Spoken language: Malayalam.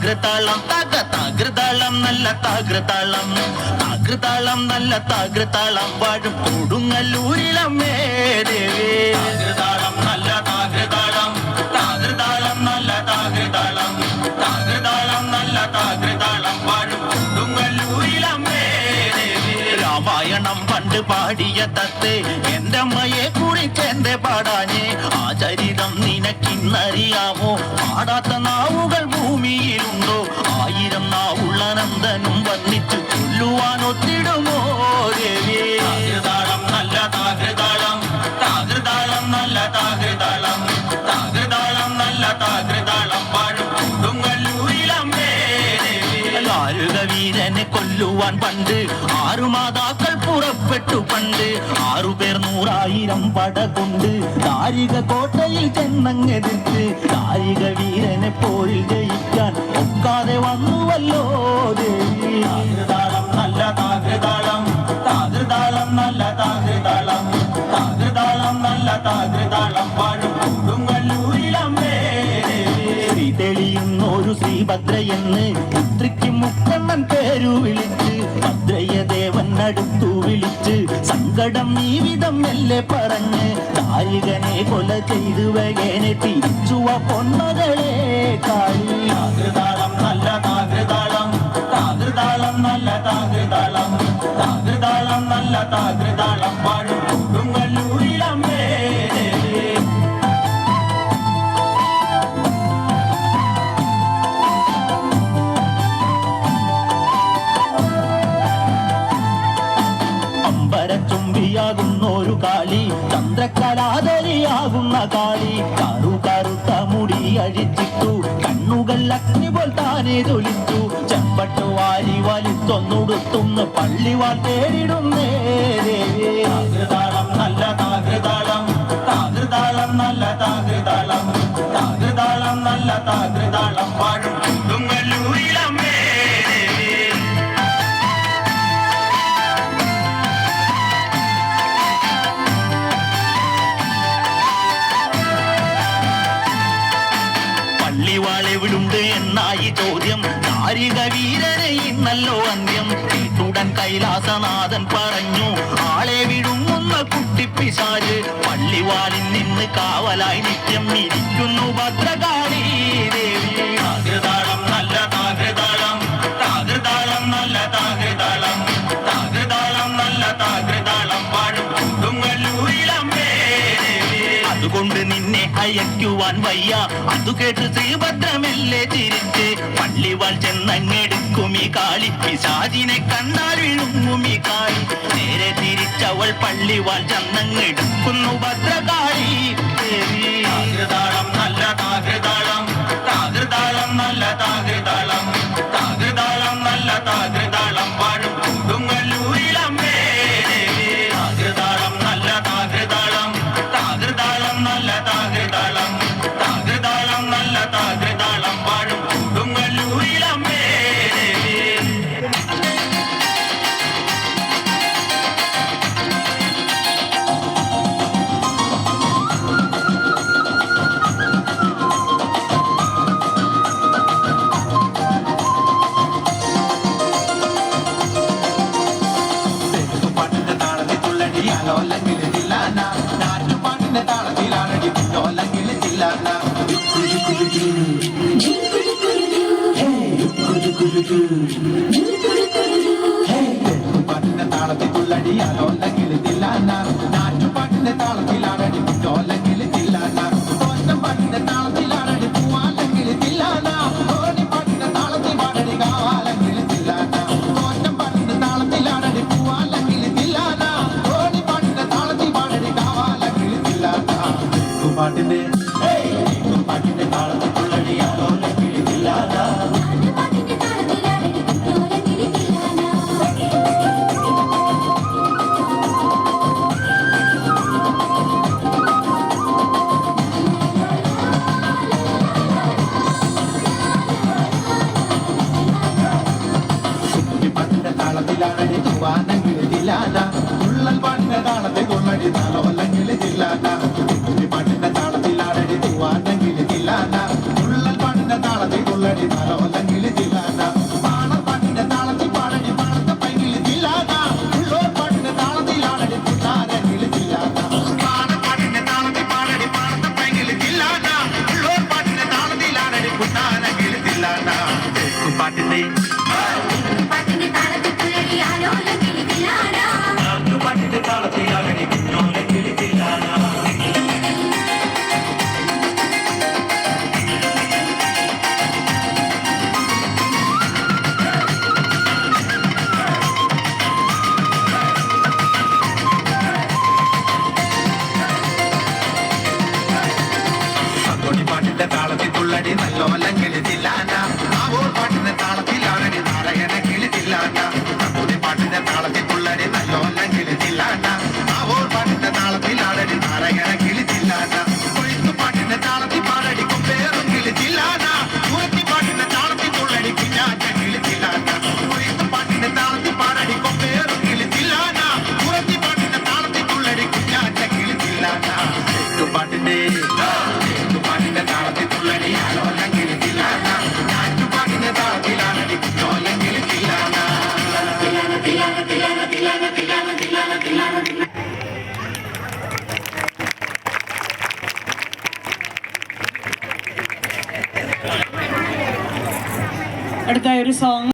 താകൃതാളം താകൃതാളം നല്ല താകൃതാളം താകൃതാളം നല്ല താകൃതാളം വാഴും കൊടുങ്ങല്ലൂരിലമ്മേ ദേവി താകൃതാളം നല്ല താകൃതാളം താകൃതാളം നല്ല താകൃതാളം താകൃതാളം നല്ല താകൃതാളം വാഴും കൊടുങ്ങല്ലൂരിലമ്മേ ദേവി രാമായണം പണ്ട് പാടിയ തത്തേ എന്റെ അമ്മയെ കുറിച്ച് എന്റെ പാടാഞ്ഞേ ആ ചരിതം നിനക്കിന്നറിയാമോ പാടാത്ത നാവുകൾ ഭൂമിയിലുണ്ടോ ആയിരം നാവുള്ള നന്ദനും വന്നിച്ചു കൊല്ലുവാൻ ഒത്തിടുമോ ദേവി താകൃതാളം നല്ല താകൃതാളം താകൃതാളം നല്ല താകൃതാളം താകൃതാളം നല്ല താകൃതാളം വാഴും കൊടുങ്ങല്ലൂരിലമ്മേ ദേവി വീരനെ കൊല്ലുവാൻ പണ്ട് 6 മാതാക്കൾ പുറപ്പെട്ടു കേട്ടു പണ്ട് 6 പേർ 100,000 പട കൊണ്ട് ദാരിക കോട്ടയിൽ ചെന്നങ്ങെതിർത്ത് ദാരിക വീരനെ പോരിൽ ജയിക്കാൻ ഒക്കാതെ വന്നുവല്ലോ ദേവി. താകൃതാളം നല്ല താകൃതാളം, താകൃതാളം നല്ല താകൃതാളം, താകൃതാളം നല്ല താകൃതാളം വാഴും കൊടുങ്ങല്ലൂരിലമ്മേ. ശ്രീ തെളിയുന്നൊരു ശ്രീഭദ്രയെന്ന് പുത്രിക്ക് മുക്കണ്ണൻ പേരു വിളിച്ച് ഭദ്രയെ ദേവൻ അടുത്തു വിളിച്ച് സങ്കടം ഈ വിധം മെല്ലെ പറഞ്ഞ് ദാരികനെ കൊല ചെയ്തു വകേനെ തിരിച്ചുവ പൊന്മകളെ കാളി. താകൃതാളം നല്ല താകൃതാളം, താകൃതാളം നല്ല താകൃതാളം, താകൃതാളം നല്ല താകൃതാളം വാഴും കൊടുങ്ങല്ലൂരിലമ്മേ. ചുംബിയാകുന്നൊരു കാളി, ചന്ദ്രകലാധരിയാകുന്ന കാളി, കറുത്ത മുടി അഴിച്ചിട്ടു കണ്ണുകൾ അഗ്നി പോൽ താനെ തൊലിച്ചു ചെമ്പട്ടു വാരി വലിത്തൊന്നുടുത്തുന്ന് പള്ളിവാൾ തേടിടുന്നേ ദേവി. താകൃതാളം നല്ല താകൃതാളം, താകൃതാളം നല്ല താകൃതാളം, താകൃതാളം നല്ല താകൃതാളം വാഴും കൊടുങ്ങല്ലൂരിലമ്മേ. പള്ളിവാളെവിടുണ്ട് എന്നായി ചോദ്യം, ദാരിക വീരനെ ഇന്നല്ലോ അന്ത്യം. കേട്ടുടൻ കൈലാസനാഥൻ പറഞ്ഞു ആളെ വിടുങ്ങുന്ന കുട്ടിപ്പിശാര് പള്ളിവാളിൽ നിന്ന് കാവലായി നിത്യം ഇരിക്കുന്നു ഭദ്രകാളി ദേവി. താകൃതാളം നല്ല താകൃതാളം, താകൃതാളം നല്ല താകൃതാളം, താകൃതാളം നല്ല താകൃതാളം വാഴും കൊടുങ്ങല്ലൂരിലമ്മേ. അതുകൊണ്ട് നിന്നെ അയക്കുവാൻ വയ്യ, അതു കേട്ട് ശ്രീഭദ്രമെല്ലെ ചിരിച്ച് പള്ളിവാൾ ചെന്നങ്ങെടുക്കും ഈ കാളി, പിശാചിനെ കണ്ടാൽ വിഴുങ്ങും ഈ കാളി. നേരെ തിരിച്ചവൾ പള്ളിവാൾ ചെന്നങ്ങെടുക്കുന്നു ഭദ്രകാളി ദേവി. താകൃതാളം നല്ല താകൃതാളം, താകൃതാളം നല്ല താകൃതാളം, താകൃതാളം നല്ല താകൃതാളം വാഴും കൊടുങ്ങല്ലൂരിലമ്മേ. താകൃതാളം നല്ല താകൃതാളം, താകൃതാളം നല്ല താകൃതാളം, താകൃതാളം നല്ല താകൃതാളം വാഴും കൊടുങ്ങല്ലൂരിലമ്മേ. പാട്ടിന്റെ താളത്തിൽ തുള്ളടിയാലോല്ലെങ്കിൽ തില്ലാന, നാട്ടുപാട്ടിന്റെ താളത്തിലാണടി കുറ്റോല്ലെങ്കിൽ തില്ലാന, തോറ്റം പാട്ടിന്റെ താളത്തിലാണടി പൂവാല്ലെങ്കിൽ തില്ലാന, ഓടി പാട്ടിന്റെ താളത്തിൽ പാടടി കാവാലെങ്കിൽ തില്ലാന, തോറ്റം പാട്ടിന്റെ താളത്തിലാണടി പൂവാലെങ്കിൽ തില്ലാന, ഓടി പാട്ടിന്റെ താളത്തിൽ പാടടി കാവാലെങ്കിൽ തില്ലാന. പാട്ടിന്റെ പാട്ടിന്റെ താളത്തിൽ തുള്ളടിയാലോല്ലെങ്കിൽ തില്ലാന. ഉള്ളൽ പാട്ടിന്റെ താളത്തിൽ കൊള്ളടി താളമല്ലെങ്കിൽ ജില്ലാന, പാട്ടിന്റെ താളത്തിലാടടി തൂവാനെങ്കിൽ ജില്ലാന, ഉള്ളൽ പാട്ടിന്റെ താളത്തിൽ കൊള്ളടി താളമല്ലെങ്കിൽ ജില്ലാന, പാണപ്പാട്ടിന്റെ താളത്തിൽ പാടടി പാടത്തെ പൈകിൽ ജില്ലാന, ഉള്ളോർ പാട്ടിന്റെ താളത്തിലാടടി പുട്ടാനെങ്കിൽ ജില്ലാന, പാണപ്പാട്ടിന്റെ താളത്തിൽ പാടടി പാടത്തെ പൈകിൽ ജില്ലാന, ഉള്ളോർ പാട്ടിന്റെ താളത്തിലാടടി പുട്ടാനെങ്കിൽ ജില്ലാന. പാട്ടിന്റെ പാട്ടിന്റെ താളത്തിലാകടി കുഞ്ഞോലെങ്കിൽ ജില്ലാന. പാട്ടിന്റെ താളത്തിൽ തുള്ളടി നല്ലോലെങ്കിൽ ജില്ലാന, ആവോർ പാട്ടിന്റെ താളത്തിലാകടി നാരായണങ്കിൽ ജില്ലാന, പാട്ടിന്റെ താളത്തിൽ തുള്ളടി നല്ലോലെങ്കിൽ ജില്ലാന. അടുത്ത ഒരു സോങ്